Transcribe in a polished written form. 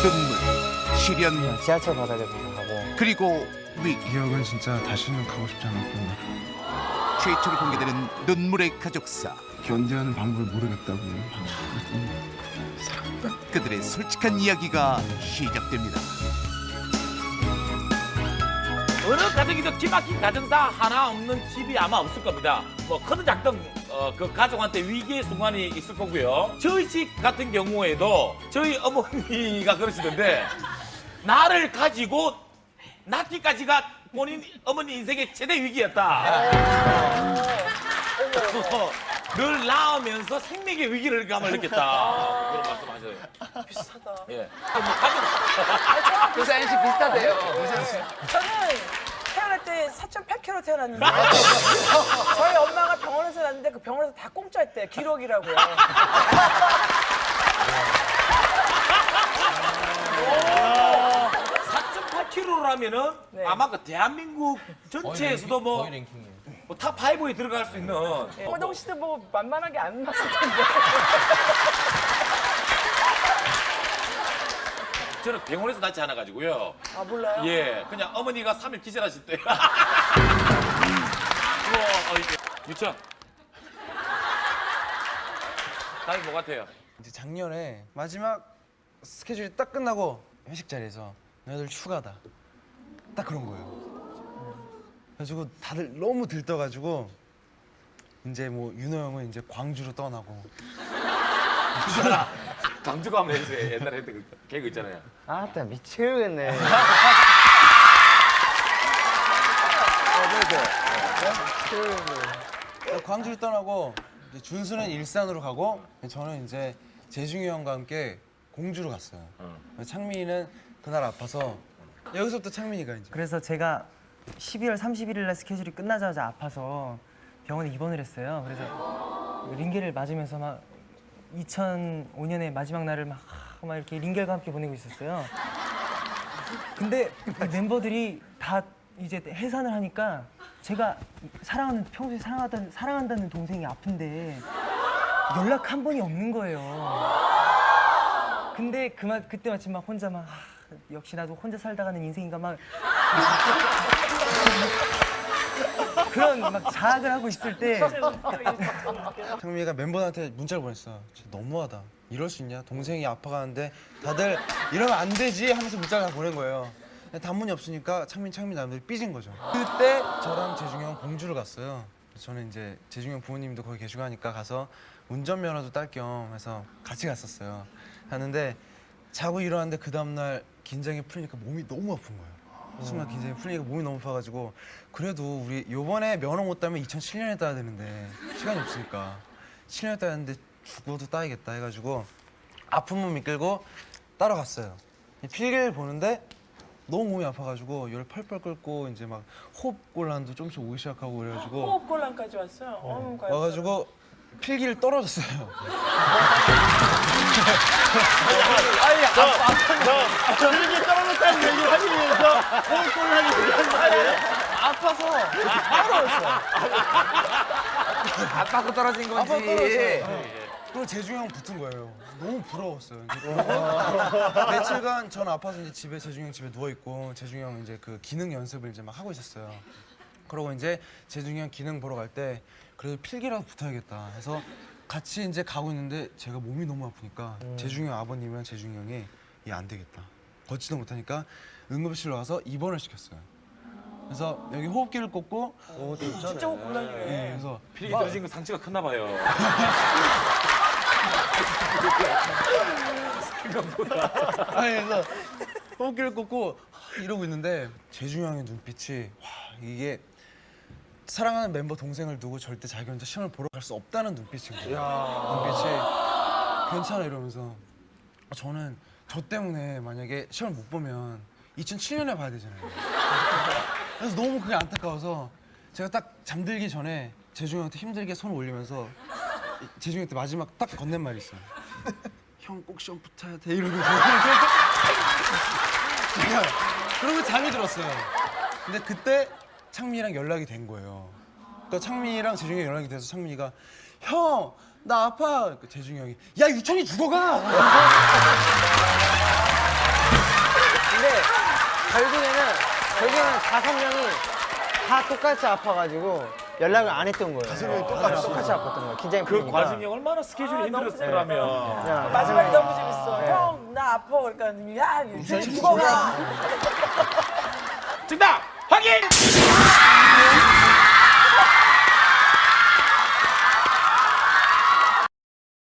눈물, 시련, 지하철 바닥에서 하고. 그리고 위기. 기억은 진짜 다시는 가고 싶지 않았고 최초로 공개되는 눈물의 가족사. 견디하는 방법을 모르겠다고 그들의 솔직한 이야기가 시작됩니다. 어느 가정이든 기막힌 가정사 하나 없는 집이 아마 없을 겁니다. 뭐 크든 작든 그 가족한테 위기의 순간이 있을 거고요. 저희 집 같은 경우에도 저희 어머니가 그러시던데 나를 가지고 낳기까지가 본인 어머니 인생의 최대 위기였다. 늘 낳으면서 생명의 위기를 감을 느꼈다. 그런 말씀하셔요. 비슷하다. 예. 뭐 가족 그래서 NC 비슷하대요. 저는 태어날 때 4.8kg 태어났는데 저희 엄마가 병원에서 났는데 그 병원에서 다 공짜였대요. 기록이라고요. 4.8kg라면은 네. 아마 그 대한민국 전체에서도 뭐 탑 5에 들어갈 수 있는 호동 씨도 뭐 만만하게 안 났을 텐데. 저는 병원에서 낳지 않아 가지고요. 아 몰라요? 예, 그냥 어머니가 3일 기절하실 때. 유천. 다음이 뭐 같아요? 이제 작년에 마지막 스케줄이 딱 끝나고 회식 자리에서 너희들 휴가다 딱 그런 거예요. 그래가지고 다들 너무 들떠가지고 이제 뭐 윤호 형은 이제 광주로 떠나고 강주 가면 해주세요. 옛날에 했던 그 개그 있잖아요. 아따 미치겠네. 광주로 떠나고 이제 준수는 일산으로 가고 저는 이제 재중이 형과 함께 공주로 갔어요. 창민이는 그날 아파서 여기서부터 창민이가 이제 그래서 제가 12월 31일 날 스케줄이 끝나자마자 아파서 병원에 입원을 했어요. 그래서 링겔을 맞으면서 막 2005년의 마지막 날을 막 이렇게 링겔과 함께 보내고 있었어요. 근데 이 멤버들이 다 이제 해산을 하니까 제가 평소에 사랑한다는 동생이 아픈데 연락 한 번이 없는 거예요. 근데 그때 마침 막 혼자 막 역시 나도 혼자 살다가는 인생인가 막 그런 막 자학을 하고 있을 때 창민이가 멤버한테 문자를 보냈어. 진짜 너무하다. 이럴 수 있냐? 동생이 아파가는데 다들 이러면 안 되지 하면서 문자를 다 보낸 거예요. 단문이 없으니까 창민 나름대로 삐진 거죠. 그때 저랑 재중이 형 공주를 갔어요. 저는 이제 재중이 형 부모님도 거기 계시고 하니까 가서 운전면허도 딸 겸 해서 같이 갔었어요. 갔는데 자고 일어났는데 그 다음날 긴장이 풀리니까 몸이 너무 아픈 거예요. 순간 긴장이 풀리니까 몸이 너무 아파가지고 그래도 우리 요번에 면허 못 따면 2007년에 따야 되는데 시간이 없으니까 7년에 따야 하는데 죽어도 따야겠다 해가지고 아픈 몸 이끌고 따러 갔어요. 필기를 보는데 너무 몸이 아파가지고 열 펄펄 끓고 이제 막 호흡곤란도 좀씩 오기 시작하고 그래가지고 호흡곤란까지 왔어요. 와가지고 필기를 떨어졌어요. 저녁에 떨어졌다는 얘기를 하기 위해서 호흡곤란이 필요한 거 아니에요? 아파서 떨어졌어. 아파서 떨어진 거지. 아파서 떨어졌어요. 그리고 재중이 형 붙은 거예요. 너무 부러웠어요. 며칠간 전 아파서 이제 집에 재중이 형 집에 누워 있고 재중이 형 이제 그 기능 연습을 이제 막 하고 있었어요. 그러고 이제 재중이 형 기능 보러 갈 때 그래도 필기라도 붙어야겠다 해서 같이 이제 가고 있는데 제가 몸이 너무 아프니까 재중이 형 아버님이랑 재중이 형이 얘 안 되겠다. 걷지도 못하니까 응급실로 와서 입원을 시켰어요. 그래서 여기 호흡기를 꽂고 진짜 호흡곤란이네. 예, 그래서 필기 떨어진 거 상처가 컸나 봐요. 그래서 호흡기를 꽂고 이러고 있는데 재중이 형의 눈빛이 와 이게 사랑하는 멤버 동생을 두고 절대 자기 혼자 시험을 보러 갈 수 없다는 눈빛인 거예요. 눈빛이 괜찮아 이러면서 저는 저 때문에 만약에 시험을 못 보면 2007년에 봐야 되잖아요. 그래서 너무 그게 안타까워서 제가 딱 잠들기 전에 재중이 형한테 힘들게 손을 올리면서 재중이 형한테 마지막 딱 건넨 말이 있어요. 형 꼭 시험 붙어야 돼 이러고 제가 그러고 잠이 들었어요. 근데 그때 창민이랑 연락이 된 거예요. 그러니까 창민이랑 재중이 연락이 돼서 창민이가 형 나 아파. 그러니까 재중이 형이 야 유천이 죽어가. 결국에는 다섯 명이 다 똑같이 아파가지고 연락을 안 했던 거예요. 다섯 명이 똑같이 아팠던 거예요. 긴장이 그 풀리니까. 과정이 얼마나 스케줄이 힘들었을 거라면. 야, 마지막에 너무 재밌어. 네. 형, 나 아파. 그러니까, 야, 죽어가. 정답 확인!